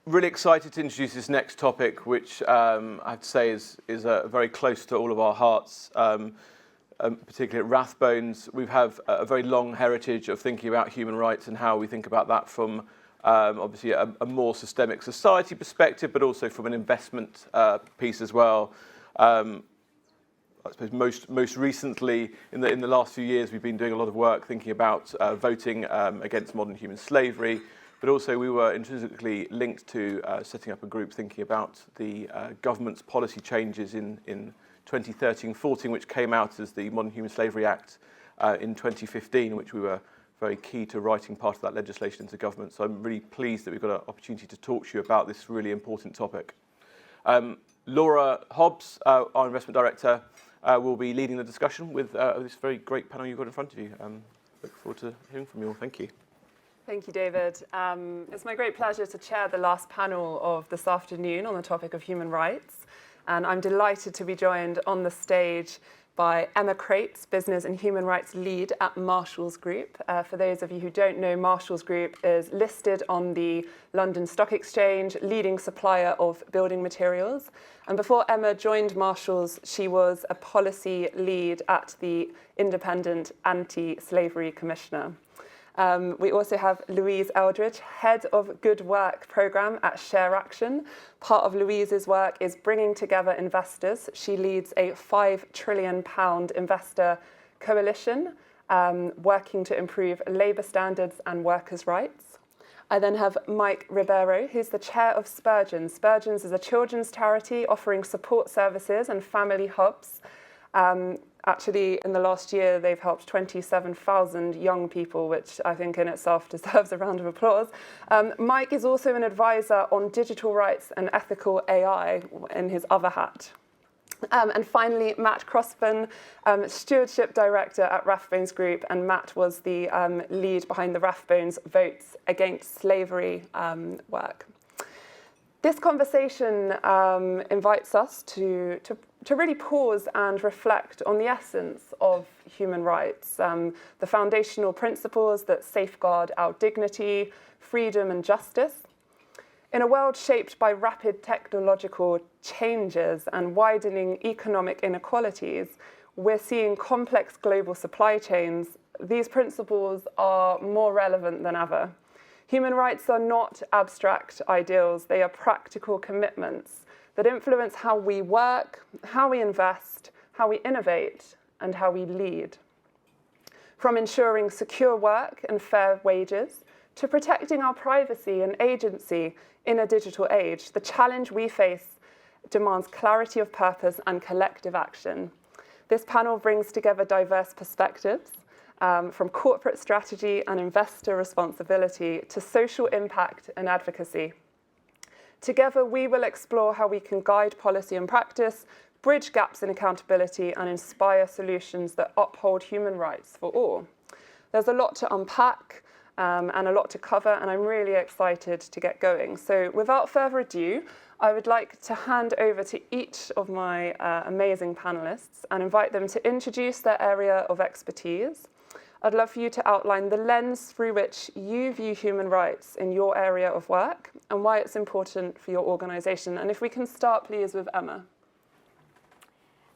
really excited to introduce this next topic, which I have to say is very close to all of our hearts, particularly at Rathbones. We have a very long heritage of thinking about human rights and how we think about that from obviously a more systemic society perspective, but also from an investment piece as well. I suppose most recently, in the last few years, we've been doing a lot of work thinking about voting against modern human slavery, but also we were intrinsically linked to setting up a group thinking about the government's policy changes in 2013-14, which came out as the Modern Human Slavery Act in 2015, which we were very key to writing part of that legislation into government. So I'm really pleased that we've got an opportunity to talk to you about this really important topic. Laura Hobbs, our investment director, will be leading the discussion with this very great panel you've got in front of you. Look forward to hearing from you all. Thank you. Thank you, David. It's my great pleasure to chair the last panel of this afternoon on the topic of human rights. And I'm delighted to be joined on the stage by Emma Crates, Business and Human Rights Lead at Marshalls Group. For those of you who don't know, Marshalls Group is listed on the London Stock Exchange, leading supplier of building materials. And before Emma joined Marshalls, she was a policy lead at the Independent Anti-Slavery Commissioner. We also have Louise Eldridge, Head of Good Work Programme at Share Action. Part of Louise's work is bringing together investors. She leads a £5 trillion investor coalition working to improve labour standards and workers' rights. I then have Mike Ribeiro, who's the chair of Spurgeons. Spurgeons is a children's charity offering support services and family hubs. Actually, in the last year, they've helped 27,000 young people, which I think in itself deserves a round of applause. Mike is also an advisor on digital rights and ethical AI in his other hat. And finally, Matt Crossman, Stewardship Director at Rathbones Group, and Matt was the lead behind the Rathbones Votes Against Slavery work. This conversation invites us to really pause and reflect on the essence of human rights, the foundational principles that safeguard our dignity, freedom and justice. In a world shaped by rapid technological changes and widening economic inequalities, we're seeing complex global supply chains. These principles are more relevant than ever. Human rights are not abstract ideals, they are practical commitments that influence how we work, how we invest, how we innovate, and how we lead. From ensuring secure work and fair wages to protecting our privacy and agency in a digital age, the challenge we face demands clarity of purpose and collective action. This panel brings together diverse perspectives, from corporate strategy and investor responsibility to social impact and advocacy. Together, we will explore how we can guide policy and practice, bridge gaps in accountability, and inspire solutions that uphold human rights for all. There's a lot to unpack and a lot to cover, and I'm really excited to get going. So without further ado, I would like to hand over to each of my amazing panelists and invite them to introduce their area of expertise. I'd love for you to outline the lens through which you view human rights in your area of work and why it's important for your organisation. And if we can start, please, with Emma.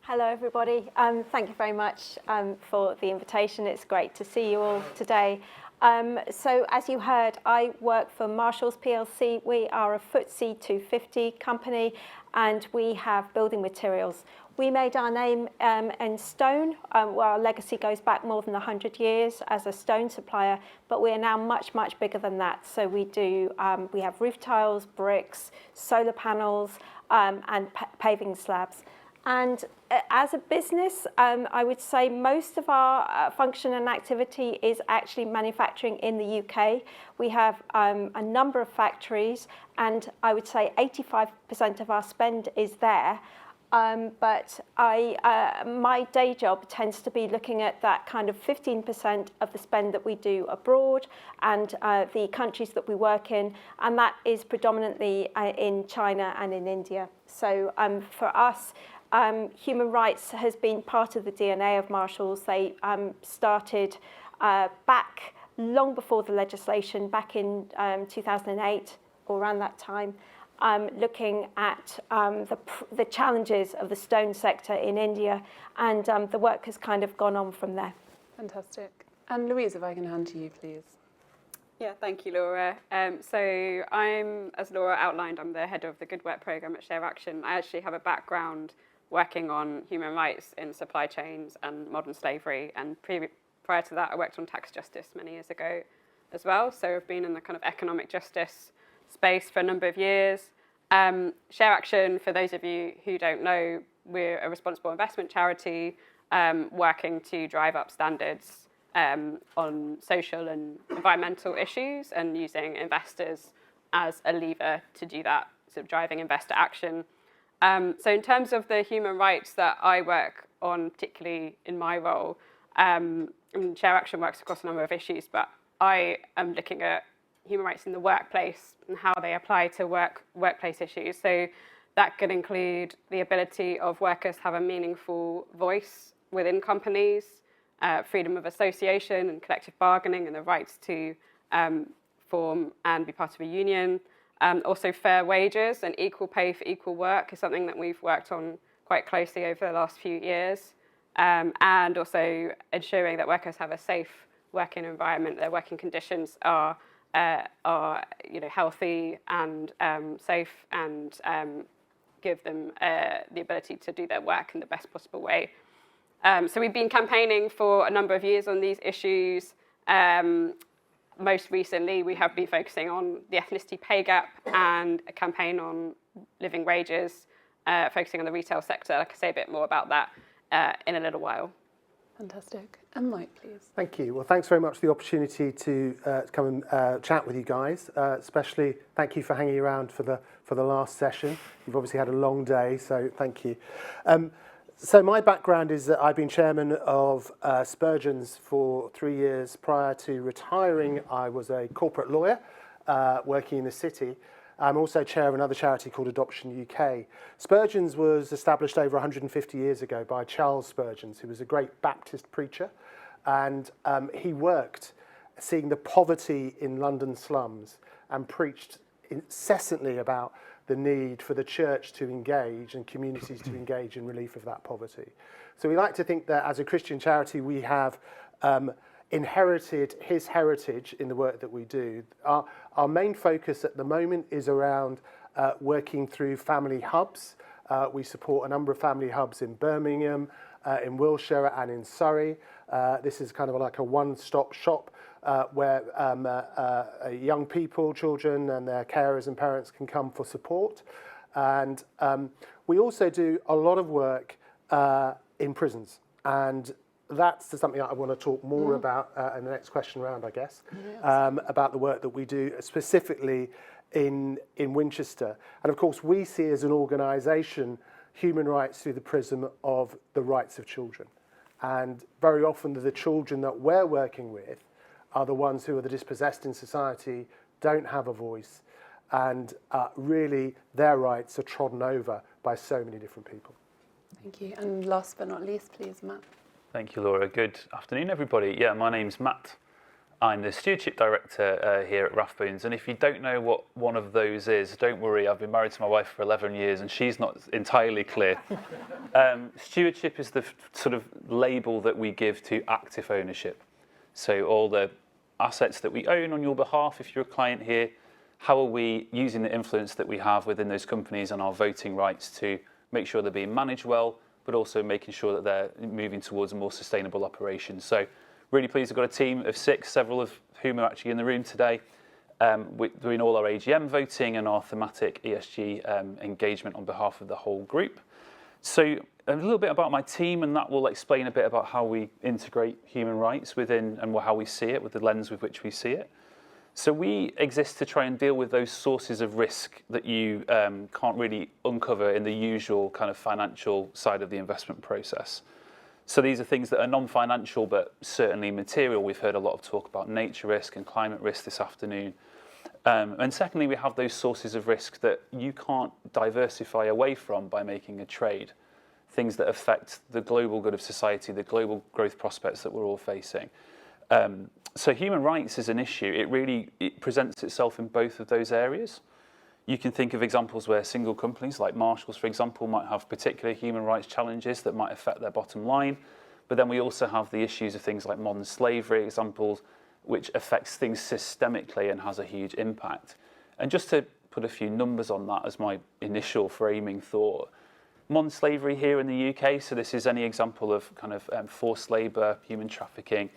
Hello, everybody. Thank you very much for the invitation. It's great to see you all today. So as you heard, I work for Marshalls PLC. We are a FTSE 250 company and we have building materials. We made our name in stone. Well, our legacy goes back more than 100 years as a stone supplier, but we are now much, much bigger than that. So we have roof tiles, bricks, solar panels, and paving slabs. And as a business, I would say most of our function and activity is actually manufacturing in the UK. We have a number of factories, and I would say 85% of our spend is there. But my day job tends to be looking at that kind of 15% of the spend that we do abroad and the countries that we work in, and that is predominantly in China and in India. So for us, human rights has been part of the DNA of Marshalls. They started back long before the legislation, back in 2008. or around that time, looking at the challenges of the stone sector in India, and the work has kind of gone on from there. Fantastic. And Louise, if I can hand to you, please. Yeah, thank you, Laura. So I'm, as Laura outlined, I'm the head of the Good Work programme at Share Action. I actually have a background working on human rights in supply chains and modern slavery. And prior to that, I worked on tax justice many years ago as well. So I've been in the kind of economic justice space for a number of years. Share Action, for those of you who don't know, we're a responsible investment charity working to drive up standards on social and environmental issues, and using investors as a lever to do that, sort of driving investor action. So in terms of the human rights that I work on, particularly in my role, Share Action works across a number of issues, but I am looking at human rights in the workplace and how they apply to workplace issues. So that could include the ability of workers to have a meaningful voice within companies, freedom of association and collective bargaining, and the rights to form and be part of a union. Also fair wages and equal pay for equal work is something that we've worked on quite closely over the last few years. And also ensuring that workers have a safe working environment, their working conditions are healthy and safe, and give them the ability to do their work in the best possible way. So we've been campaigning for a number of years on these issues. Most recently, we have been focusing on the ethnicity pay gap and a campaign on living wages, focusing on the retail sector. I can say a bit more about that in a little while. Fantastic. And Mike, please. Thank you. Well, thanks very much for the opportunity to come and chat with you guys. Especially thank you for hanging around for the last session. You've obviously had a long day, so thank you. So my background is that I've been chairman of Spurgeons for 3 years. Prior to retiring, I was a corporate lawyer working in the city. I'm also chair of another charity called Adoption UK. Spurgeons was established over 150 years ago by Charles Spurgeons, who was a great Baptist preacher. And he worked seeing the poverty in London slums and preached incessantly about the need for the church to engage and communities to engage in relief of that poverty. So we like to think that as a Christian charity, we have inherited his heritage in the work that we do. Our main focus at the moment is around working through family hubs. We support a number of family hubs in Birmingham, in Wiltshire and in Surrey. This is kind of like a one-stop shop where young people, children and their carers and parents can come for support. And we also do a lot of work in prisons, and that's something that I want to talk more about in the next question round, I guess, about the work that we do specifically in Winchester. And of course, we see as an organisation human rights through the prism of the rights of children. And very often the children that we're working with are the ones who are the dispossessed in society, don't have a voice, and really their rights are trodden over by so many different people. Thank you. And last but not least, please, Matt. Thank you, Laura. Good afternoon, everybody. Yeah, my name's Matt. I'm the Stewardship Director here at Rathbones, and if you don't know what one of those is, don't worry, I've been married to my wife for 11 years and she's not entirely clear. Stewardship is the sort of label that we give to active ownership. So all the assets that we own on your behalf, if you're a client here, how are we using the influence that we have within those companies and our voting rights to make sure they're being managed well, but also making sure that they're moving towards a more sustainable operation. So really pleased we've got a team of 6, several of whom are actually in the room today, doing all our AGM voting and our thematic ESG engagement on behalf of the whole group. So a little bit about my team, and that will explain a bit about how we integrate human rights within and how we see it, with the lens with which we see it. So we exist to try and deal with those sources of risk that you can't really uncover in the usual kind of financial side of the investment process. So these are things that are non-financial but certainly material. We've heard a lot of talk about nature risk and climate risk this afternoon. And secondly, we have those sources of risk that you can't diversify away from by making a trade. Things that affect the global good of society, the global growth prospects that we're all facing. So human rights is an issue. It presents itself in both of those areas. You can think of examples where single companies like Marshalls, for example, might have particular human rights challenges that might affect their bottom line. But then we also have the issues of things like modern slavery examples, which affects things systemically and has a huge impact. And just to put a few numbers on that as my initial framing thought, modern slavery here in the UK, so this is any example of kind of forced labour, human trafficking.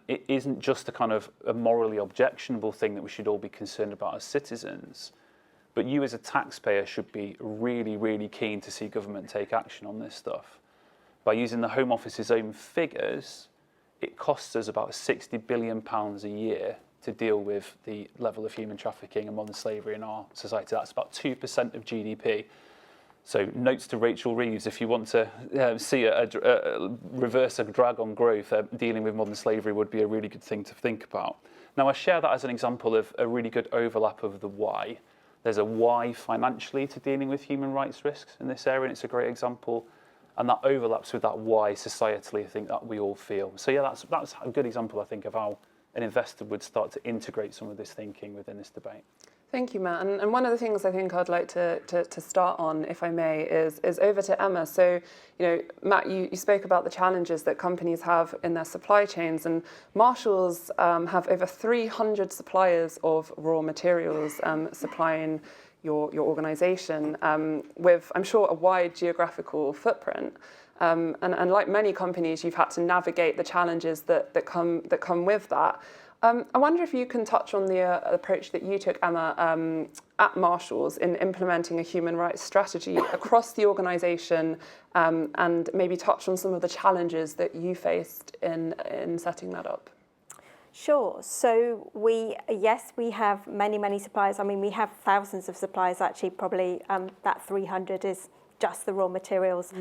It isn't just a kind of a morally objectionable thing that we should all be concerned about as citizens, but you as a taxpayer should be really, really keen to see government take action on this stuff. By using the Home Office's own figures, it costs us about £60 billion a year to deal with the level of human trafficking and modern slavery in our society. That's about 2% of GDP. So notes to Rachel Reeves, if you want to see a reverse a drag on growth, dealing with modern slavery would be a really good thing to think about. Now, I share that as an example of a really good overlap of the why. There's a why financially to dealing with human rights risks in this area, and it's a great example. And that overlaps with that why societally, I think, that we all feel. So yeah, that's a good example, I think, of how an investor would start to integrate some of this thinking within this debate. Thank you, Matt. And one of the things I think I'd like to start on, if I may, is over to Emma. So, Matt, you spoke about the challenges that companies have in their supply chains, and Marshalls have over 300 suppliers of raw materials supplying your organisation with, I'm sure, a wide geographical footprint. And like many companies, you've had to navigate the challenges that come with that. I wonder if you can touch on the approach that you took, Emma, at Marshalls in implementing a human rights strategy across the organisation, and maybe touch on some of the challenges that you faced in setting that up. Sure. So we have many suppliers. I mean, we have thousands of suppliers actually. Probably that 300 is just the raw materials.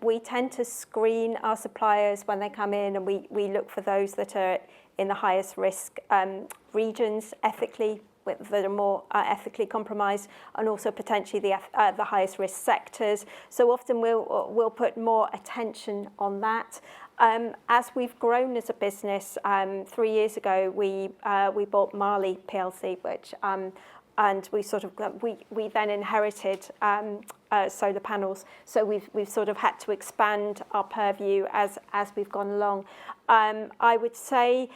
We tend to screen our suppliers when they come in, and we look for those that are in the highest risk regions ethically, that are more ethically compromised, and also potentially the highest risk sectors. So often we'll put more attention on that. As we've grown as a business, 3 years ago we bought Marley PLC, which and we then inherited solar panels. So we've sort of had to expand our purview as we've gone along. I would say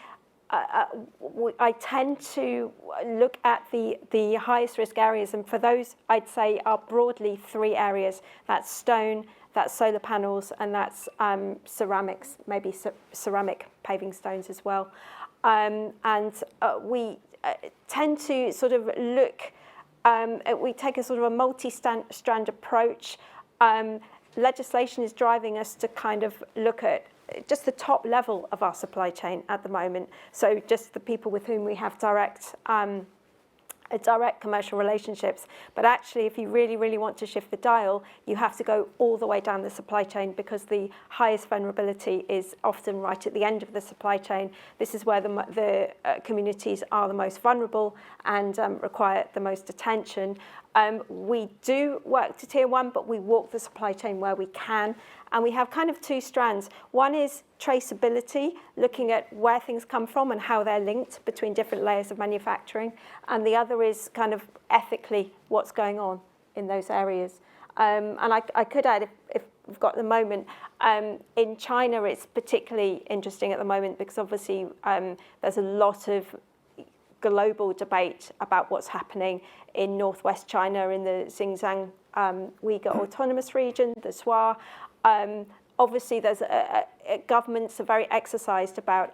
I tend to look at the highest risk areas, and for those I'd say are broadly 3 areas. That's stone, that's solar panels, and that's ceramics, maybe ceramic paving stones as well. We tend to sort of look, we take a sort of a multi-strand approach. Legislation is driving us to kind of look at just the top level of our supply chain at the moment. So just the people with whom we have direct commercial relationships. But actually, if you really want to shift the dial, you have to go all the way down the supply chain, because the highest vulnerability is often right at the end of the supply chain. This is where the communities are the most vulnerable and require the most attention. We do work to tier 1, but we walk the supply chain where we can. And we have kind of 2 strands. One is traceability, looking at where things come from and how they're linked between different layers of manufacturing. And the other is kind of ethically what's going on in those areas. And I could add, if we've got the moment, in China it's particularly interesting at the moment, because obviously there's a lot of global debate about what's happening in northwest China, in the Xinjiang Uyghur Autonomous Region, the SWA. Obviously, there's governments are very exercised about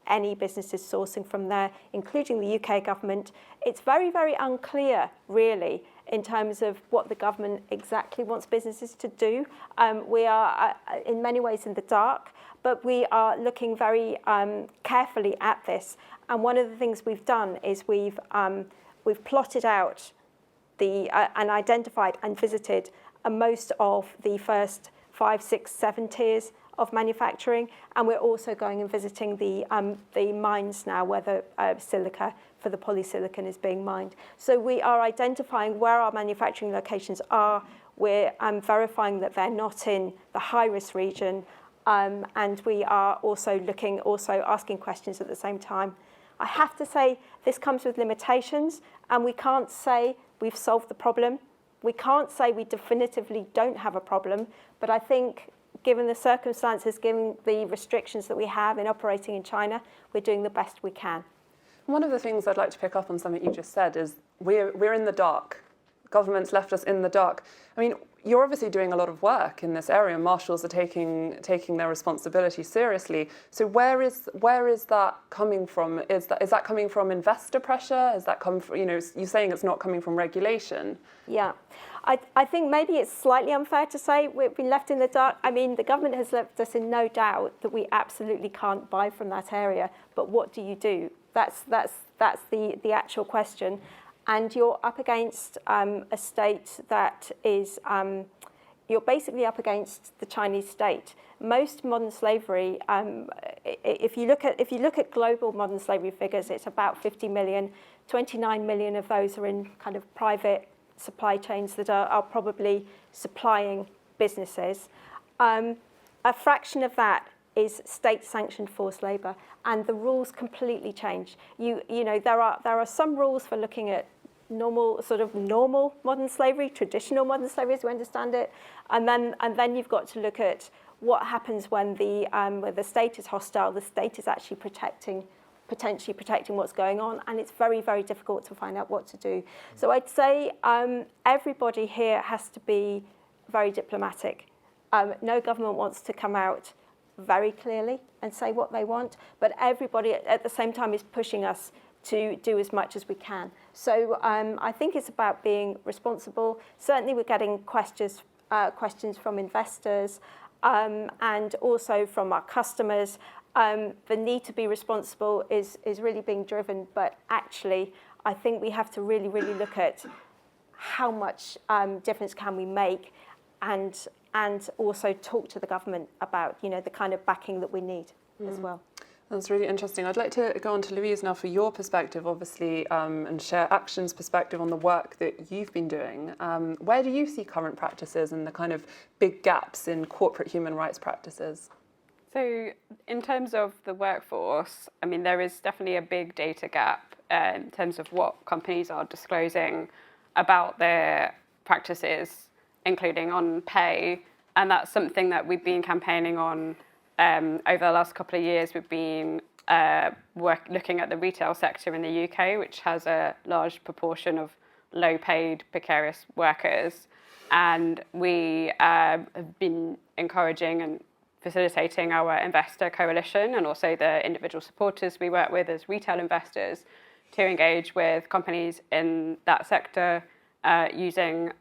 any businesses sourcing from there, including the UK government. It's very unclear, really, in terms of what the government exactly wants businesses to do. We are, in many ways, in the dark, but we are looking very carefully at this. And one of the things we've done is we've plotted out and identified and visited most of the first 5, 6, 7 tiers of manufacturing, and we're also going and visiting the mines now where the silica for the polysilicon is being mined. So we are identifying where our manufacturing locations are. We're verifying that they're not in the high-risk region, and we are also asking questions at the same time. I have to say this comes with limitations, and we can't say we've solved the problem. We can't say we definitively don't have a problem, but I think given the circumstances, given the restrictions that we have in operating in China, we're doing the best we can. One of the things I'd like to pick up on something you just said is we're in the dark. Government's left us in the dark. I mean, you're obviously doing a lot of work in this area. Marshals are taking their responsibility seriously. So where is that coming from? Is that coming from investor pressure? Is that come from, you're saying it's not coming from regulation? Yeah, I think maybe it's slightly unfair to say we've been left in the dark. I mean, the government has left us in no doubt that we absolutely can't buy from that area. But what do you do? That's the actual question. And you're up against a state that is, you're basically up against the Chinese state. Most modern slavery, if you look at global modern slavery figures, it's about 50 million. 29 million of those are in kind of private supply chains that are probably supplying businesses. A fraction of that is state-sanctioned forced labour, and the rules completely change. You know, there are some rules for looking at normal modern slavery, traditional modern slavery as we understand it, and then you've got to look at what happens when the state is hostile. The state is actually potentially protecting what's going on, and it's very, very difficult to find out what to do. So I'd say everybody here has to be very diplomatic. No government wants to come out very clearly and say what they want, but everybody at the same time is pushing us to do as much as we can. So I think it's about being responsible. Certainly we're getting questions from investors and also from our customers. The need to be responsible is really being driven, but actually I think we have to really, really look at how much difference can we make, and also talk to the government about the kind of backing that we need as well. That's really interesting. I'd like to go on to Louise now for your perspective, obviously, and share Action's perspective on the work that you've been doing. Where do you see current practices and the kind of big gaps in corporate human rights practices? So in terms of the workforce, I mean, there is definitely a big data gap in terms of what companies are disclosing about their practices, including on pay. And that's something that we've been campaigning on over the last couple of years. We've been looking at the retail sector in the UK, which has a large proportion of low-paid, precarious workers. And we have been encouraging and facilitating our investor coalition and also the individual supporters we work with as retail investors to engage with companies in that sector using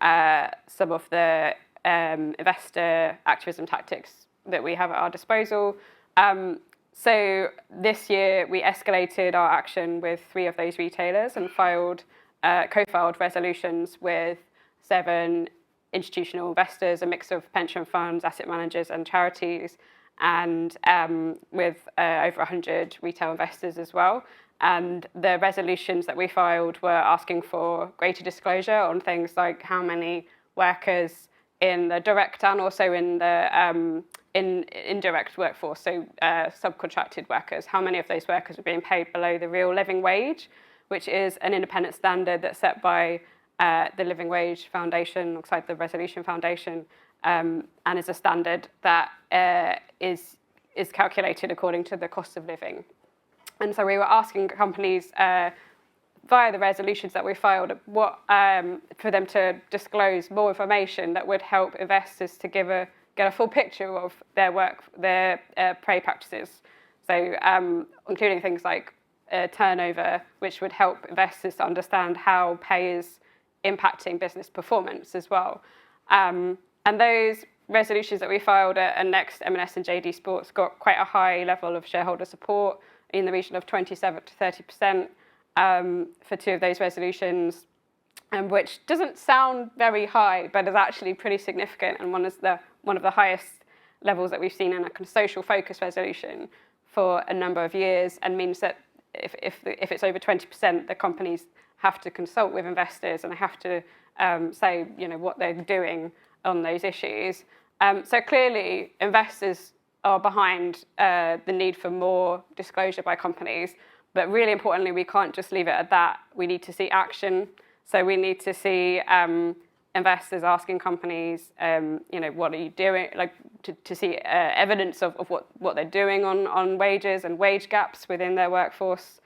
some of the investor activism tactics that we have at our disposal. So this year we escalated our action with 3 of those retailers and co-filed resolutions with 7 institutional investors, a mix of pension funds, asset managers and charities, and with over 100 retail investors as well. And the resolutions that we filed were asking for greater disclosure on things like how many workers in the direct and also in the indirect workforce, so subcontracted workers, how many of those workers are being paid below the real living wage, which is an independent standard that's set by the Living Wage Foundation, alongside the Resolution Foundation, and is a standard that is calculated according to the cost of living. And so we were asking companies via the resolutions that we filed for them to disclose more information that would help investors to get a full picture of their work, their pay practices. So including things like turnover, which would help investors to understand how pay is impacting business performance as well. And those resolutions that we filed at Next, M&S and JD Sports got quite a high level of shareholder support, in the region of 27 to 30% for 2 of those resolutions, which doesn't sound very high, but is actually pretty significant, and one of the highest levels that we've seen in a kind of social focus resolution for a number of years, and means that if it's over 20%, the companies have to consult with investors and they have to say what they're doing on those issues. So clearly investors are behind the need for more disclosure by companies, But really importantly, we can't just leave it at that. We need to see action. So we need to see investors asking companies, what are you doing? Like to see evidence of what they're doing on wages and wage gaps within their workforce.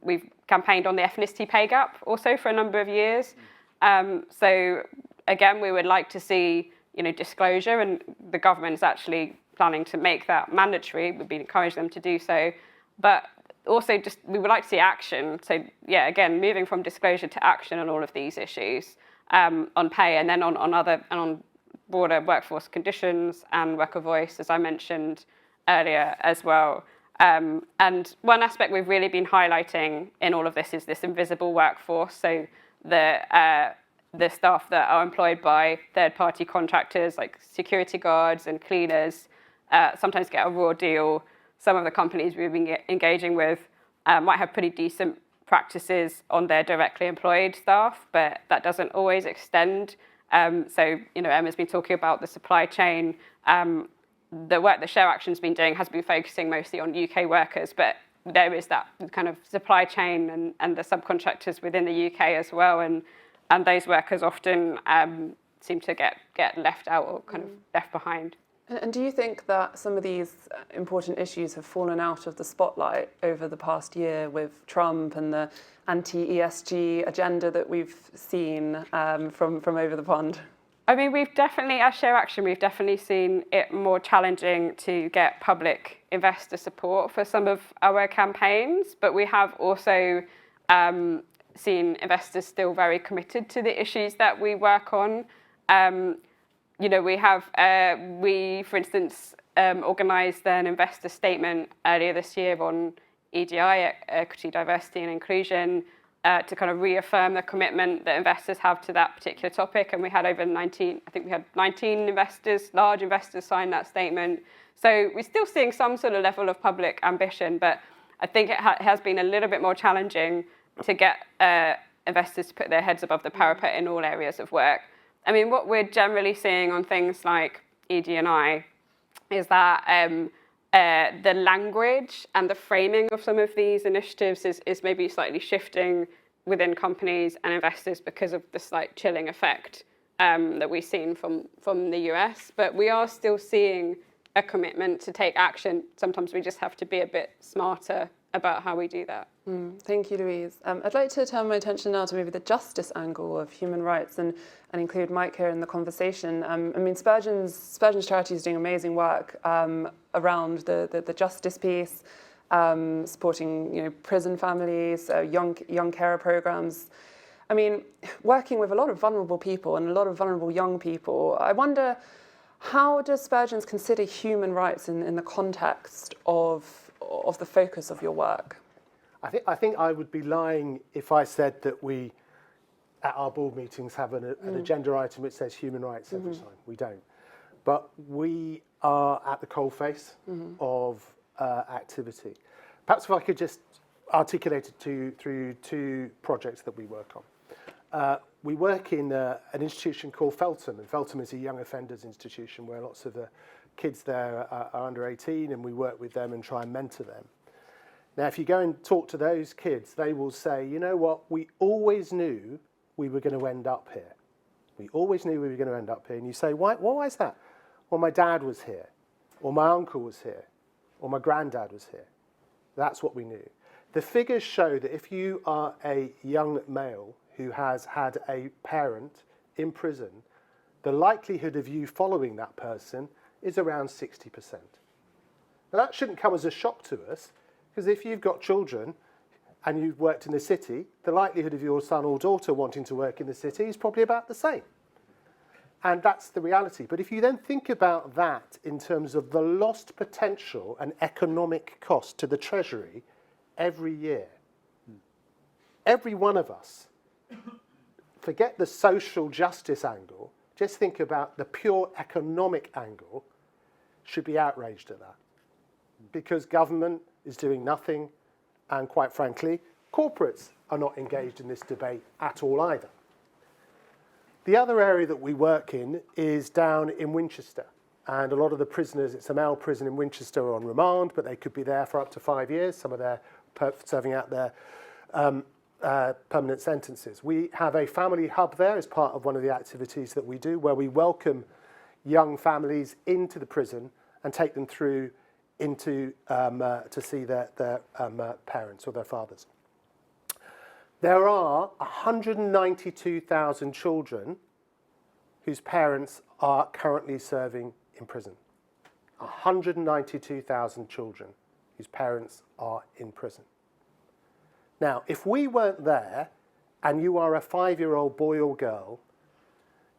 We've campaigned on the ethnicity pay gap also for a number of years. So again, we would like to see disclosure, and the government is actually planning to make that mandatory. We'd encourage them to do so, but also just we would like to see action. So yeah, again, moving from disclosure to action on all of these issues on pay, and then on broader workforce conditions and worker voice, as I mentioned earlier as well. And one aspect we've really been highlighting in all of this is this invisible workforce. So the staff that are employed by third-party contractors like security guards and cleaners sometimes get a raw deal. Some of the companies we've been engaging with might have pretty decent practices on their directly employed staff, but that doesn't always extend. So Emma's been talking about the supply chain. The work that Share Action's been doing has been focusing mostly on UK workers, but there is that kind of supply chain and the subcontractors within the UK as well, and those workers often seem to get left out or kind of left behind. And do you think that some of these important issues have fallen out of the spotlight over the past year with Trump and the anti-ESG agenda that we've seen from over the pond? I mean, we've definitely, as Share Action, we've definitely seen it more challenging to get public investor support for some of our campaigns, but we have also seen investors still very committed to the issues that we work on. We, for instance, organised an investor statement earlier this year on EDI, equity, diversity and inclusion, to kind of reaffirm the commitment that investors have to that particular topic. And we had over 19 investors, large investors, sign that statement. So we're still seeing some sort of level of public ambition, but I think it has been a little bit more challenging to get investors to put their heads above the parapet in all areas of work. I mean, what we're generally seeing on things like ED&I is that the language and the framing of some of these initiatives is maybe slightly shifting within companies and investors because of the slight chilling effect that we've seen from the US. But we are still seeing a commitment to take action. Sometimes we just have to be a bit smarter about how we do that. Thank you, Louise. I'd like to turn my attention now to maybe the justice angle of human rights and include Mike here in the conversation. I mean, Spurgeon's charity is doing amazing work around the justice piece, supporting prison families, young carer programs. I mean, working with a lot of vulnerable people and a lot of vulnerable young people. I wonder, how does Spurgeon's consider human rights in the context of the focus of your work? I think I would be lying if I said that we, at our board meetings, have an agenda item which says human rights every time. We don't. But we are at the coalface of activity. Perhaps if I could just articulate it through two projects that we work on. We work in an institution called Feltham, and Feltham is a young offenders institution where lots of the kids there are under 18, and we work with them and try and mentor them. Now, if you go and talk to those kids, they will say, you know what, we always knew we were going to end up here. We always knew we were going to end up here. And you say, why is that? Well, my dad was here, or my uncle was here, or my granddad was here. That's what we knew. The figures show that if you are a young male who has had a parent in prison, the likelihood of you following that person is around 60%. Now, that shouldn't come as a shock to us, because if you've got children and you've worked in the city, the likelihood of your son or daughter wanting to work in the city is probably about the same. And that's the reality. But if you then think about that in terms of the lost potential and economic cost to the Treasury every year, every one of us, forget the social justice angle, just think about the pure economic angle, should be outraged at that. Because government is doing nothing, and quite frankly, corporates are not engaged in this debate at all either. The other area that we work in is down in Winchester, and a lot of the prisoners, it's a male prison in Winchester, are on remand, but they could be there for up to 5 years. Some of their serving out their permanent sentences. We have a family hub there as part of one of the activities that we do, where we welcome young families into the prison and take them through into to see their parents or their fathers. There are 192,000 children whose parents are currently serving in prison. 192,000 children whose parents are in prison. Now, if we weren't there and you are a 5-year-old boy or girl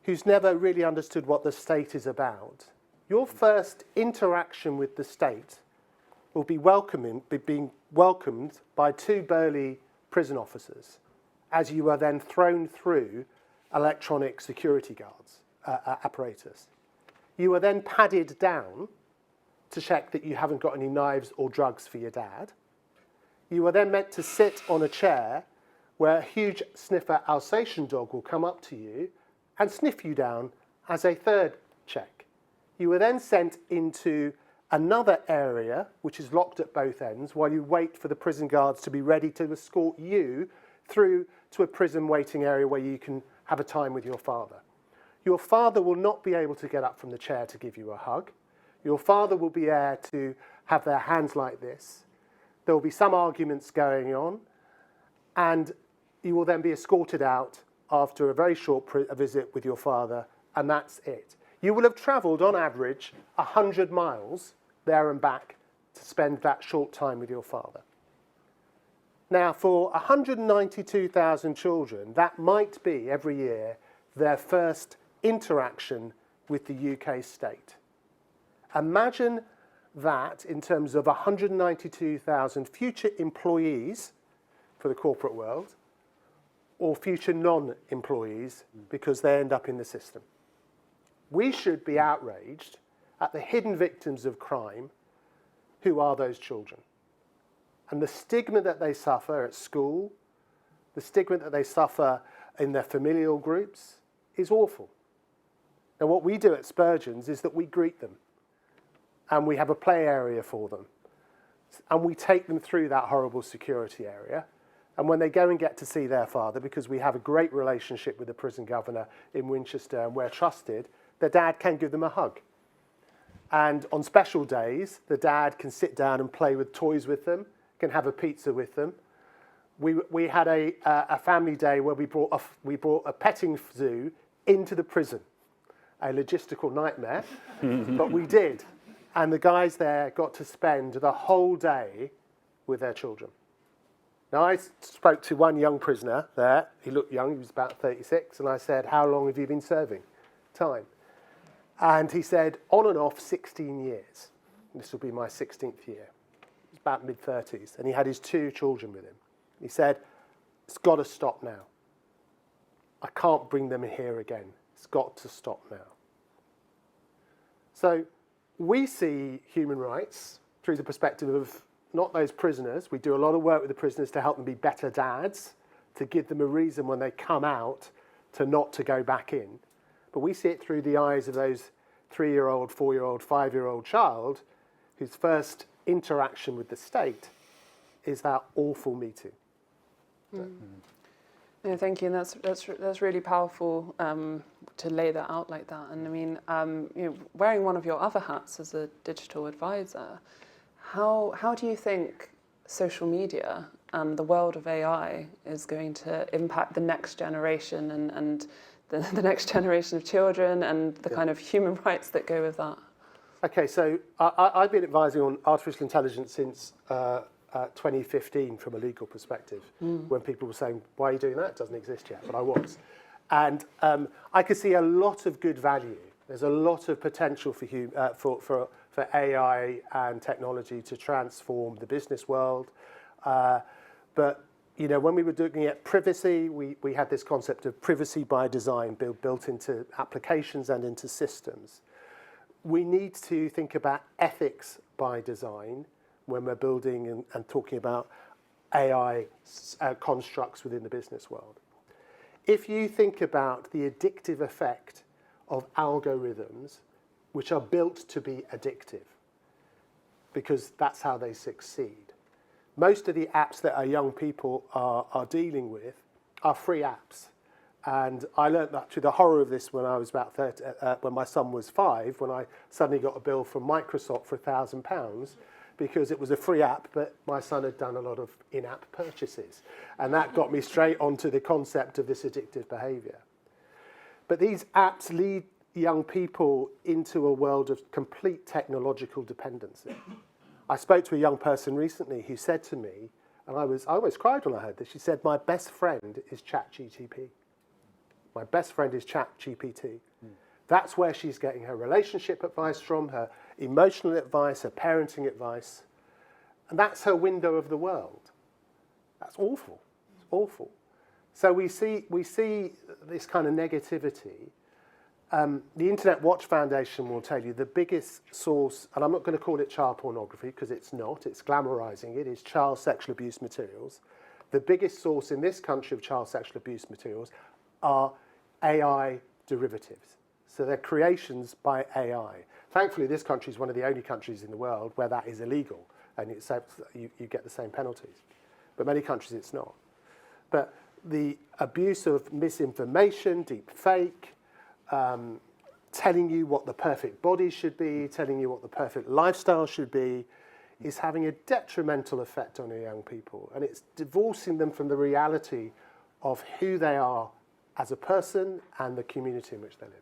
who's never really understood what the state is about, your first interaction with the state will be being welcomed by 2 burly prison officers as you are then thrown through electronic security guards apparatus. You are then padded down to check that you haven't got any knives or drugs for your dad. You are then meant to sit on a chair where a huge sniffer Alsatian dog will come up to you and sniff you down as a third check. You are then sent into another area which is locked at both ends while you wait for the prison guards to be ready to escort you through to a prison waiting area where you can have a time with your father. Your father will not be able to get up from the chair to give you a hug. Your father will be there to have their hands like this. There will be some arguments going on, and you will then be escorted out after a very short visit with your father, and that's it. You will have travelled, on average, 100 miles there and back to spend that short time with your father. Now, for 192,000 children, that might be, every year, their first interaction with the UK state. Imagine that in terms of 192,000 future employees for the corporate world, or future non-employees because they end up in the system. We should be outraged at the hidden victims of crime who are those children. And the stigma that they suffer at school, the stigma that they suffer in their familial groups is awful. Now, what we do at Spurgeon's is that we greet them and we have a play area for them. And we take them through that horrible security area. And when they go and get to see their father, because we have a great relationship with the prison governor in Winchester and we're trusted, the dad can give them a hug. And on special days, the dad can sit down and play with toys with them, can have a pizza with them. We had a family day where we brought a petting zoo into the prison. A logistical nightmare, but we did. And the guys there got to spend the whole day with their children. Now, I spoke to one young prisoner there. He looked young, he was about 36, and I said, "How long have you been serving time?" And he said, "On and off, 16 years. This will be my 16th year." He's about mid-30s, and he had his 2 children with him. He said, "It's got to stop now. I can't bring them here again. It's got to stop now." So we see human rights through the perspective of not those prisoners. We do a lot of work with the prisoners to help them be better dads, to give them a reason when they come out to not to go back in. But we see it through the eyes of those 3-year-old, 4-year-old, 5-year-old child whose first interaction with the state is that awful Me Too. No, thank you. And that's really powerful to lay that out like that. And I mean, wearing one of your other hats as a digital advisor, how do you think social media and the world of AI is going to impact the next generation and the next generation of children and the kind of human rights that go with that? Okay, so I've been advising on artificial intelligence since 2015 from a legal perspective, when people were saying, "Why are you doing that? It doesn't exist yet," but I was. And I could see a lot of good value. There's a lot of potential for AI and technology to transform the business world. But when we were looking at privacy, we had this concept of privacy by design built into applications and into systems. We need to think about ethics by design when we're building and talking about AI constructs within the business world. If you think about the addictive effect of algorithms, which are built to be addictive, because that's how they succeed, most of the apps that our young people are dealing with are free apps. And I learnt that to the horror of this when I was about 30, when my son was 5, when I suddenly got a bill from Microsoft for £1,000 because it was a free app, but my son had done a lot of in-app purchases. And that got me straight onto the concept of this addictive behaviour. But these apps lead young people into a world of complete technological dependency. I spoke to a young person recently who said to me, and I almost cried when I heard this, she said, my best friend is ChatGPT. My best friend is ChatGPT. That's where she's getting her relationship advice from, her emotional advice, her parenting advice. And that's her window of the world. That's awful. It's awful. So we see this kind of negativity. The Internet Watch Foundation will tell you the biggest source, and I'm not going to call it child pornography because it's not, it's glamorizing it, is child sexual abuse materials. The biggest source in this country of child sexual abuse materials are AI derivatives. So they're creations by AI. Thankfully, this country is one of the only countries in the world where that is illegal, and you get the same penalties. But many countries it's not. But the abuse of misinformation, deep fake, telling you what the perfect body should be, telling you what the perfect lifestyle should be, is having a detrimental effect on our young people. And it's divorcing them from the reality of who they are as a person and the community in which they live.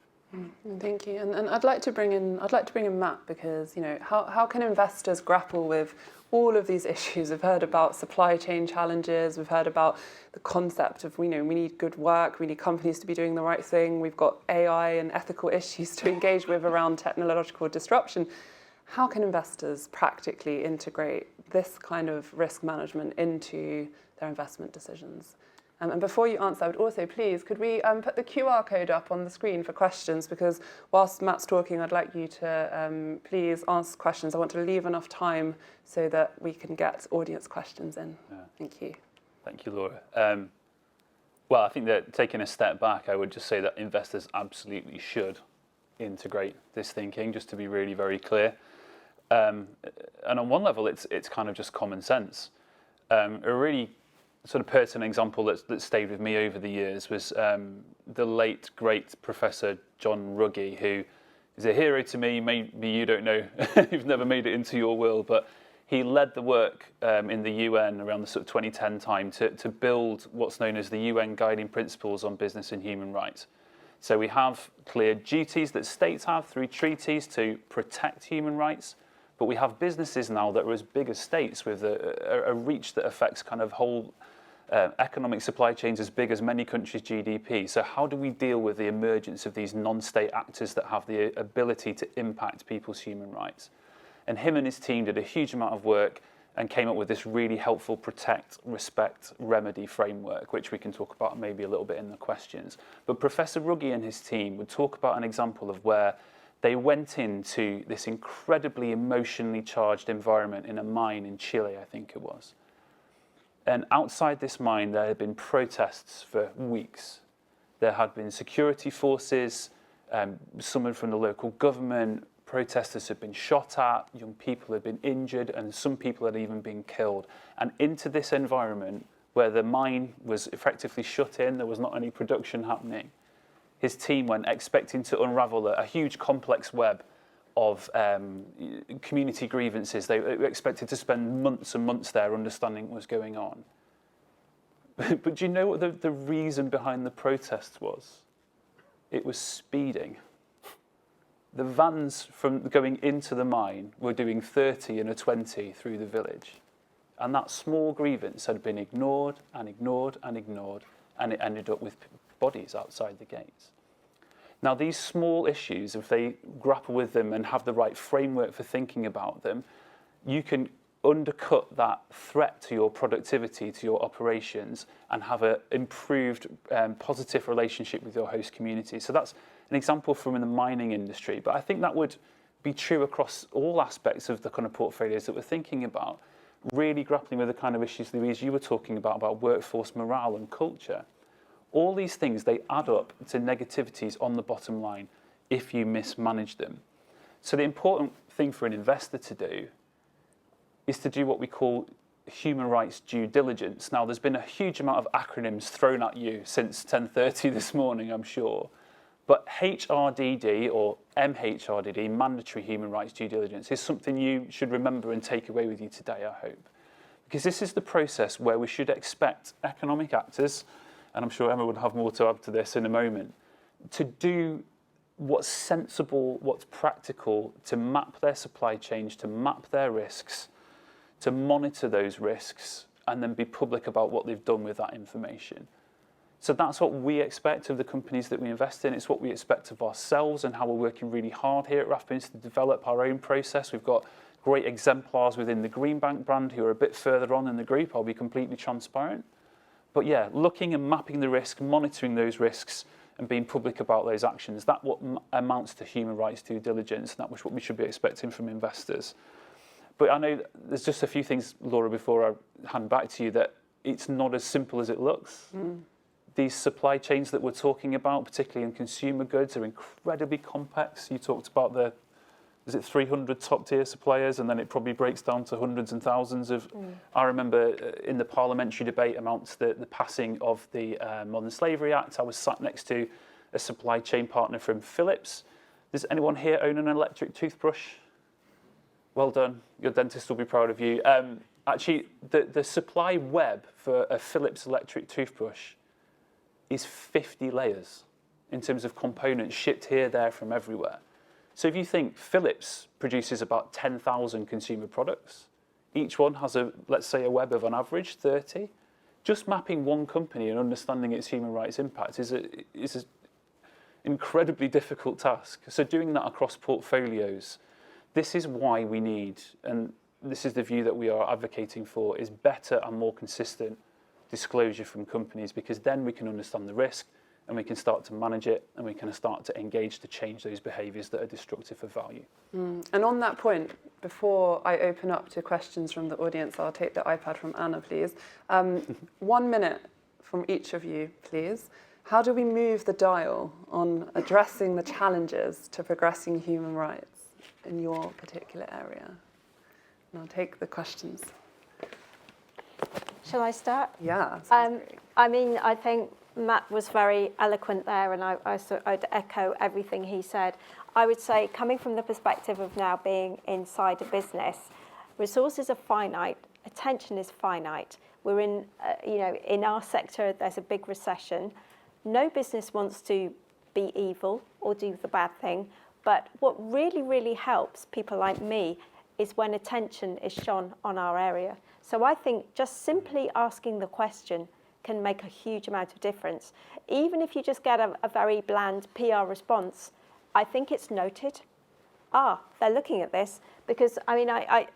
Thank you. And I'd like to bring in Matt, because how can investors grapple with all of these issues? We've heard about supply chain challenges. We've heard about the concept of we need good work. We need companies to be doing the right thing. We've got AI and ethical issues to engage with around technological disruption. How can investors practically integrate this kind of risk management into their investment decisions? And before you answer, I would also please, could we put the QR code up on the screen for questions? Because whilst Matt's talking, I'd like you to please ask questions. I want to leave enough time so that we can get audience questions in. Yeah. Thank you. Thank you, Laura. Well, I think that taking a step back, I would just say that investors absolutely should integrate this thinking, just to be really very clear. And on one level, it's kind of just common sense. A really sort of pertinent example that stayed with me over the years was the late, great Professor John Ruggie, who is a hero to me. Maybe you don't know, you've never made it into your world, but he led the work in the UN around the sort of 2010 time to build what's known as the UN Guiding Principles on Business and Human Rights. So we have clear duties that states have through treaties to protect human rights, but we have businesses now that are as big as states with a reach that affects kind of whole economic supply chains as big as many countries' GDP. So how do we deal with the emergence of these non-state actors that have the ability to impact people's human rights? And him and his team did a huge amount of work and came up with this really helpful protect, respect, remedy framework, which we can talk about maybe a little bit in the questions. But Professor Ruggie and his team would talk about an example of where they went into this incredibly emotionally charged environment in a mine in Chile, I think it was. And outside this mine, there had been protests for weeks. There had been security forces, someone from the local government, protesters had been shot at, young people had been injured, and some people had even been killed. And into this environment, where the mine was effectively shut in, there was not any production happening, his team went expecting to unravel a huge complex web of community grievances. They expected to spend months and months there understanding what was going on. But do you know what the reason behind the protests was? It was speeding. The vans from going into the mine were doing 30 and a 20 through the village. And that small grievance had been ignored and ignored and ignored, and it ended up with bodies outside the gates. Now, these small issues, if they grapple with them and have the right framework for thinking about them, you can undercut that threat to your productivity, to your operations, and have an improved, positive relationship with your host community. So that's an example from the mining industry. But I think that would be true across all aspects of the kind of portfolios that we're thinking about, really grappling with the kind of issues, Louise, you were talking about workforce morale and culture. All these things, they add up to negativities on the bottom line if you mismanage them. So the important thing for an investor to do is to do what we call human rights due diligence. Now, there's been a huge amount of acronyms thrown at you since 10:30 this morning, I'm sure. But HRDD or MHRDD, mandatory human rights due diligence, is something you should remember and take away with you today, I hope. Because this is the process where we should expect economic actors, and I'm sure Emma would have more to add to this in a moment, to do what's sensible, what's practical, to map their supply chains, to map their risks, to monitor those risks, and then be public about what they've done with that information. So that's what we expect of the companies that we invest in. It's what we expect of ourselves and how we're working really hard here at Rathbones to develop our own process. We've got great exemplars within the Greenbank brand who are a bit further on in the group. I'll be completely transparent. But yeah, looking and mapping the risk, monitoring those risks, and being public about those actions, that's what amounts to human rights due diligence, and that's what we should be expecting from investors. But I know there's just a few things, Laura, before I hand back to you, that it's not as simple as it looks. These supply chains that we're talking about, particularly in consumer goods, are incredibly complex. You talked about the, is it 300 top-tier suppliers, and then it probably breaks down to hundreds and thousands of... I remember in the parliamentary debate amongst the passing of the Modern Slavery Act, I was sat next to a supply chain partner from Philips. Does anyone here own an electric toothbrush? Well done. Your dentist will be proud of you. Actually, the supply web for a Philips electric toothbrush is 50 layers in terms of components shipped here, there, from everywhere. So if you think Philips produces about 10,000 consumer products, each one has let's say a web of on average 30. Just mapping one company and understanding its human rights impact is an incredibly difficult task. So doing that across portfolios, this is why we need, and this is the view that we are advocating for, is better and more consistent disclosure from companies, because then we can understand the risk and we can start to manage it and we can start to engage to change those behaviours that are destructive of value. And on that point, before I open up to questions from the audience, I'll take the iPad from Anna, please. 1 minute from each of you, please. How do we move the dial on addressing the challenges to progressing human rights in your particular area? And I'll take the questions. Shall I start? Yeah. I mean, I think Matt was very eloquent there, and I'd echo everything he said. I would say, coming from the perspective of now being inside a business, resources are finite, attention is finite. We're in, in our sector, there's a big recession. No business wants to be evil or do the bad thing, but what really, really helps people like me is when attention is shone on our area. So I think just simply asking the question can make a huge amount of difference. Even if you just get a very bland PR response, I think it's noted. They're looking at this. Because, I mean,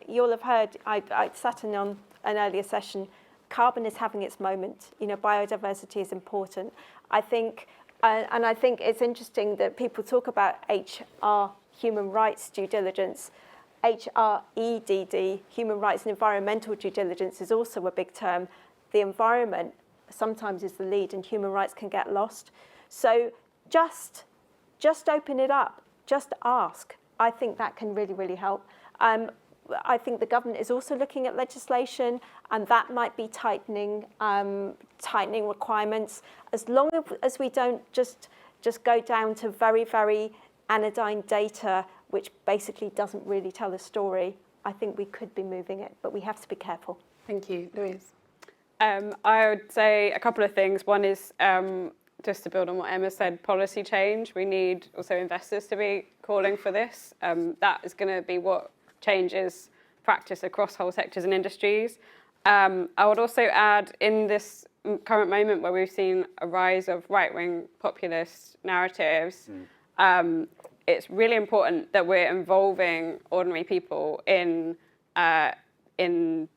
you'll have heard, I sat in on an earlier session, carbon is having its moment. Biodiversity is important. I think, and I think it's interesting that people talk about HR, human rights due diligence. HREDD, human rights and environmental due diligence, is also a big term. The environment sometimes is the lead and human rights can get lost. So just open it up, just ask. I think that can really, really help. I think the government is also looking at legislation, and that might be tightening requirements. As long as we don't just go down to very, very anodyne data, which basically doesn't really tell a story, I think we could be moving it, but we have to be careful. Thank you. Louise? I would say a couple of things. One is, just to build on what Emma said, policy change. We need also investors to be calling for this. That is going to be what changes practice across whole sectors and industries. I would also add, in this current moment where we've seen a rise of right-wing populist narratives, it's really important that we're involving ordinary people in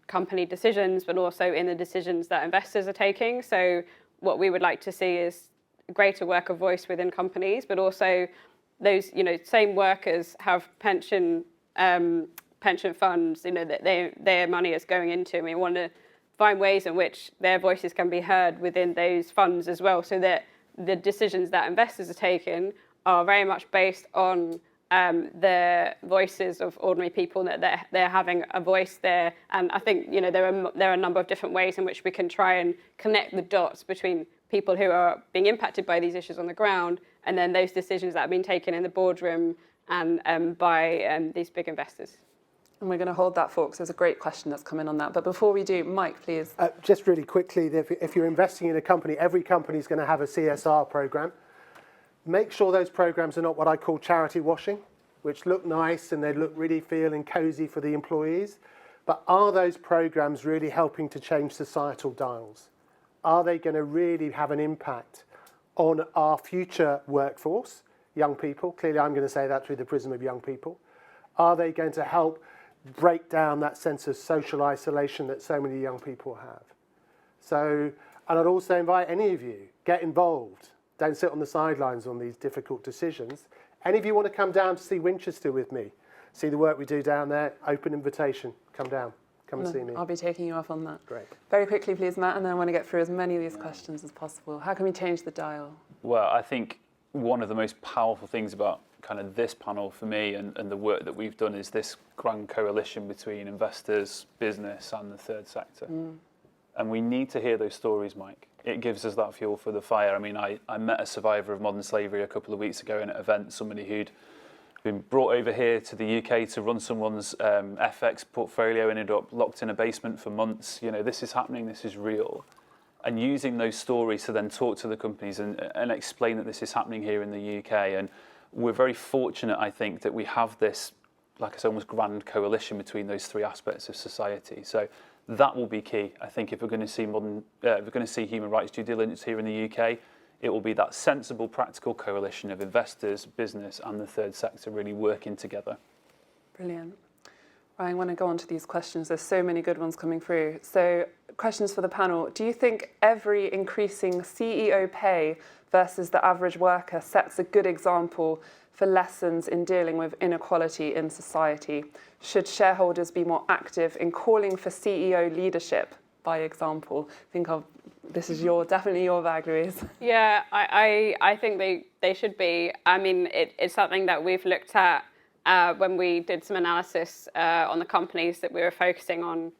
company decisions, but also in the decisions that investors are taking. So what we would like to see is greater worker voice within companies, but also those, same workers have pension funds, that their money is going into. And we want to find ways in which their voices can be heard within those funds as well, so that the decisions that investors are taking are very much based on the voices of ordinary people, that they're having a voice there. And I think, you know, there are a number of different ways in which we can try and connect the dots between people who are being impacted by these issues on the ground and then those decisions that have been taken in the boardroom and by these big investors. And we're going to hold that for, because there's a great question that's come in on that. But before we do, Mike, please. Just really quickly, if you're investing in a company, every company is going to have a CSR program. Make sure those programs are not what I call charity washing, which look nice and they look really feeling cozy for the employees. But are those programs really helping to change societal dials? Are they going to really have an impact on our future workforce, young people? Clearly, I'm going to say that through the prism of young people. Are they going to help break down that sense of social isolation that so many young people have? So, and I'd also invite any of you, get involved. Don't sit on the sidelines on these difficult decisions. Any of you want to come down to see Winchester with me, see the work we do down there, open invitation, come down, come and see me. I'll be taking you up on that. Great. Very quickly, please, Matt, and then I want to get through as many of these questions as possible. How can we change the dial? Well, I think one of the most powerful things about kind of this panel for me and the work that we've done is this grand coalition between investors, business and the third sector. And we need to hear those stories, Mike. It gives us that fuel for the fire. I mean, I met a survivor of modern slavery a couple of weeks ago in an event, somebody who'd been brought over here to the UK to run someone's FX portfolio, ended up locked in a basement for months. You know, this is happening, this is real. And using those stories to then talk to the companies and explain that this is happening here in the UK. And we're very fortunate, I think, that we have this, like I said, almost grand coalition between those three aspects of society. So that will be key. I think if we're going to see if we're going to see human rights due diligence here in the UK, it will be that sensible, practical coalition of investors, business, and the third sector really working together. Brilliant. Right, I want to go on to these questions. There's so many good ones coming through. So, questions for the panel. Do you think every increasing CEO pay versus the average worker sets a good example for lessons in dealing with inequality in society? Should shareholders be more active in calling for CEO leadership, by example? This is definitely your bag, Louise. Yeah, I think they should be. I mean, it's something that we've looked at when we did some analysis on the companies that we were focusing on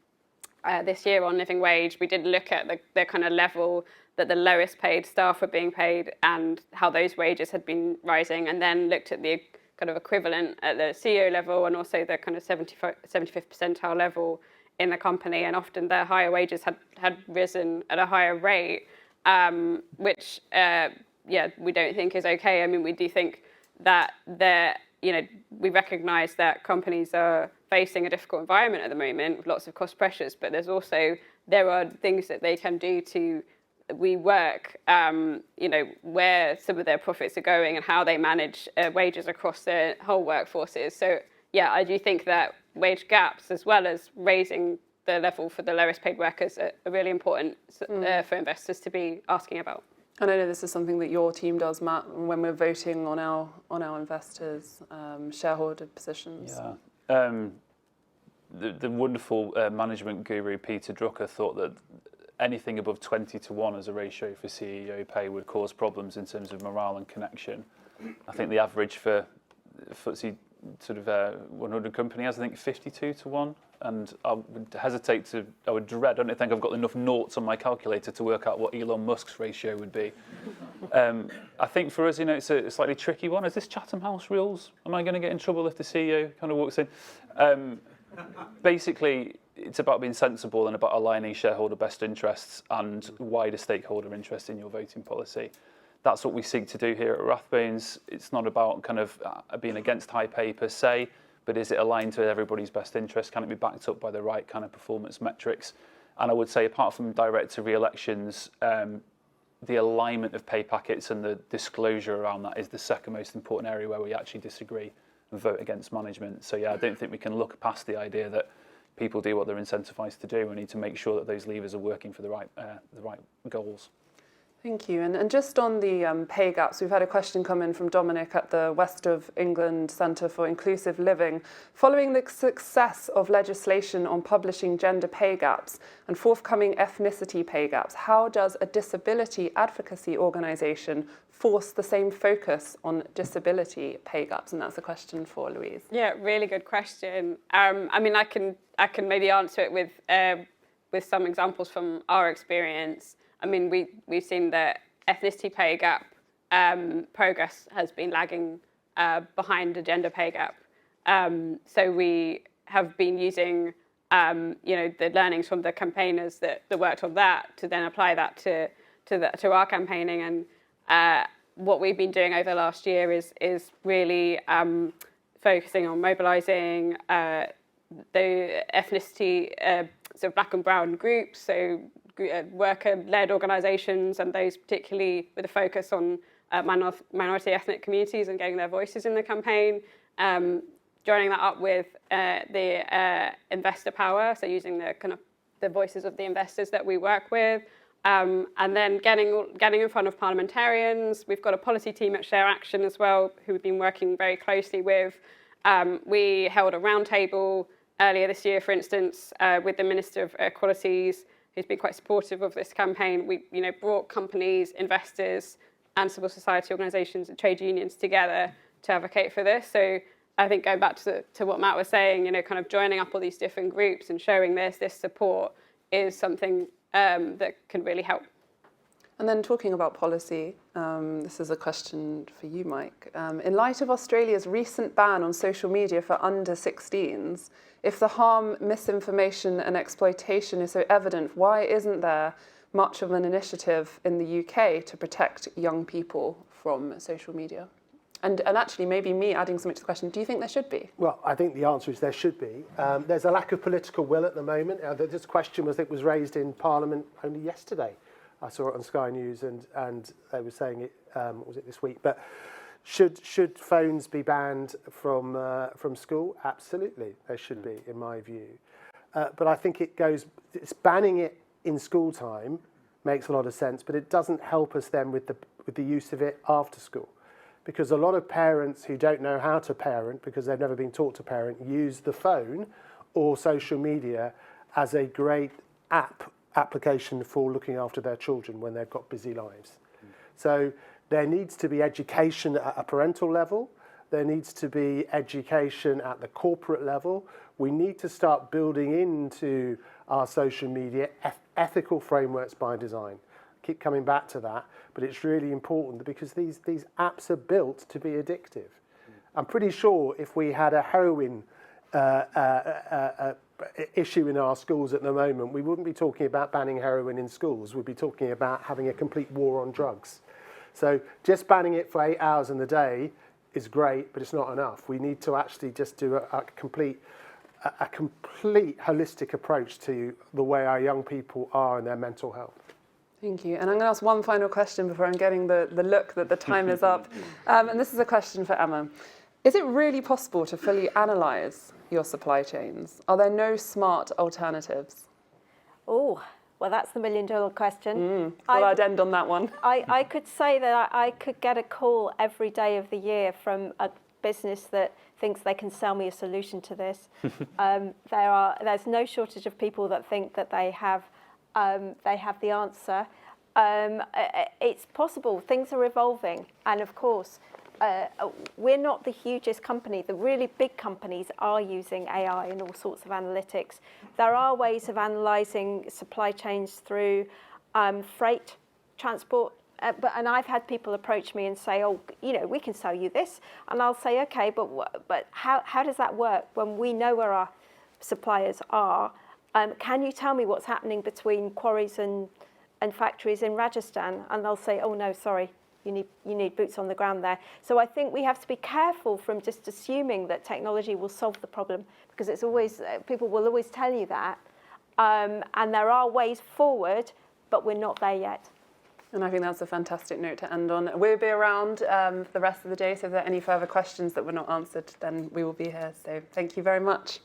this year on living wage. We did look at the kind of level that the lowest paid staff were being paid and how those wages had been rising, and then looked at the kind of equivalent at the CEO level and also the kind of 75th percentile level in the company. And often their higher wages had risen at a higher rate, which we don't think is okay. I mean, we do think that we recognise that companies are facing a difficult environment at the moment with lots of cost pressures, but there are things that they can do to rework, where some of their profits are going and how they manage wages across their whole workforces. So, yeah, I do think that wage gaps, as well as raising the level for the lowest paid workers, are really important for investors to be asking about. And I know this is something that your team does, Matt, when we're voting on our investors' shareholder positions. Yeah. The wonderful management guru Peter Drucker thought that anything above 20-1 as a ratio for CEO pay would cause problems in terms of morale and connection. I think the average for FTSE sort of 100 company has, I think, 52-1. And I would dread, I don't think I've got enough noughts on my calculator to work out what Elon Musk's ratio would be. I think for us, it's a slightly tricky one. Is this Chatham House rules? Am I going to get in trouble if the CEO kind of walks in? Basically, it's about being sensible and about aligning shareholder best interests and wider stakeholder interests in your voting policy. That's what we seek to do here at Rathbones. It's not about kind of being against high pay per se, but is it aligned to everybody's best interest? Can it be backed up by the right kind of performance metrics? And I would say, apart from director re-elections, the alignment of pay packets and the disclosure around that is the second most important area where we actually disagree and vote against management. So yeah, I don't think we can look past the idea that people do what they're incentivized to do. We need to make sure that those levers are working for the right goals. I Thank you. And just on the pay gaps, we've had a question come in from Dominic at the West of England Centre for Inclusive Living. Following the success of legislation on publishing gender pay gaps and forthcoming ethnicity pay gaps, how does a disability advocacy organisation force the same focus on disability pay gaps? And that's a question for Louise. Yeah, really good question. I mean, I can maybe answer it with some examples from our experience. I mean, we've seen that ethnicity pay gap progress has been lagging behind the gender pay gap. So we have been using, the learnings from the campaigners that worked on that to then apply that to our campaigning. And what we've been doing over the last year is really focusing on mobilising the ethnicity, so black and brown groups, so worker-led organisations, and those particularly with a focus on minority ethnic communities and getting their voices in the campaign. Joining that up with the investor power, so using the voices of the investors that we work with, and then getting in front of parliamentarians. We've got a policy team at Share Action as well, who we've been working very closely with. We held a roundtable earlier this year, for instance, with the Minister of Equalities, who's been quite supportive of this campaign. We, brought companies, investors, and civil society organisations and trade unions together to advocate for this. So I think going back to what Matt was saying, kind of joining up all these different groups and showing this support is something that can really help. And then talking about policy, this is a question for you, Mike. In light of Australia's recent ban on social media for under 16s, if the harm, misinformation and exploitation is so evident, why isn't there much of an initiative in the UK to protect young people from social media? And actually, maybe me adding something to the question, do you think there should be? Well, I think the answer is there should be. There's a lack of political will at the moment. This question was raised in Parliament only yesterday. I saw it on Sky News, and they were saying it. Was it this week? But should phones be banned from school? Absolutely, they should be, in my view. But I think it's banning it in school time makes a lot of sense, but it doesn't help us then with the use of it after school, because a lot of parents who don't know how to parent because they've never been taught to parent use the phone or social media as a great application for looking after their children when they've got busy lives. So there needs to be education at a parental level. There needs to be education at the corporate level. We need to start building into our social media ethical frameworks by design. Keep coming back to that, but it's really important because these apps are built to be addictive. I'm pretty sure if we had a heroin issue in our schools at the moment, we wouldn't be talking about banning heroin in schools. We'd be talking about having a complete war on drugs. So just banning it for 8 hours in the day is great, but it's not enough. We need to actually just do a complete holistic approach to the way our young people are and their mental health. Thank you. And I'm going to ask one final question before I'm getting the look that the time is up. And this is a question for Emma. Is it really possible to fully analyse your supply chains? Are there no smart alternatives? Oh, well, that's the $1 million question. Well, I'd end on that one. I could say that I could get a call every day of the year from a business that thinks they can sell me a solution to this. There's no shortage of people that think that they have the answer. It's possible. Things are evolving, and of course, we're not the hugest company. The really big companies are using AI and all sorts of analytics. There are ways of analysing supply chains through freight transport. And I've had people approach me and say, oh, we can sell you this. And I'll say, okay, but how does that work when we know where our suppliers are? Can you tell me what's happening between quarries and factories in Rajasthan? And they'll say, oh, no, sorry, you need boots on the ground there. So I think we have to be careful from just assuming that technology will solve the problem, because it's always, people will always tell you that. And there are ways forward, but we're not there yet. And I think that's a fantastic note to end on. We'll be around for the rest of the day, so if there are any further questions that were not answered, then we will be here. So thank you very much.